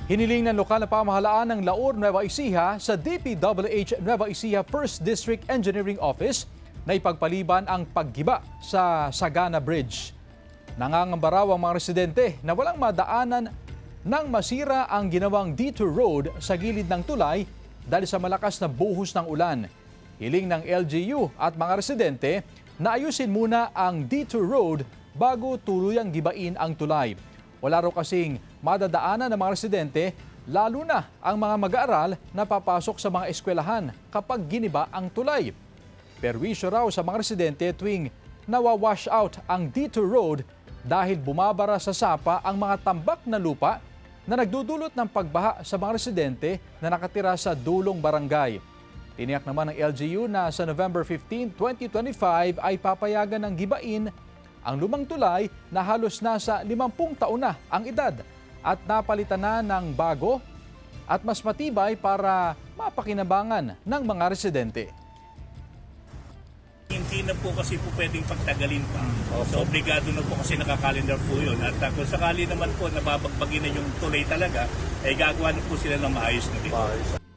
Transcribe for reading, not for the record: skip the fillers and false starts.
Hiniling ng lokal na pamahalaan ng Laur, Nueva Ecija sa DPWH Nueva Ecija 1st District Engineering Office na ipagpaliban ang paggiba sa Sagana Bridge. Nangangamba raw ang mga residente na walang madaanan nang masira ang ginawang detour road sa gilid ng tulay dahil sa malakas na buhos ng ulan. Hiling ng LGU at mga residente na ayusin muna ang detour road bago tuluyang gibain ang tulay. Wala raw kasing madadaanan ng mga residente, lalo na ang mga mag-aaral na papasok sa mga eskwelahan kapag giniba ang tulay. Perwisyo raw sa mga residente tuwing nawawash out ang detour road dahil bumabara sa sapa ang mga tambak na lupa na nagdudulot ng pagbaha sa mga residente na nakatira sa dulong barangay. Tiniyak naman ng LGU na sa November 15, 2025 ay papayagan ng gibain ang lumang tulay na halos nasa 50 taon na ang edad at napalitan na ng bago at mas matibay para mapakinabangan ng mga residente. Hindi na po kasi po pwedeng pagtagalin pa. So obligado na po kasi nakakalendar po yun. At kung sakali naman po nababagbagin na yung tulay talaga, ay gagawa na po sila ng maayos na dito.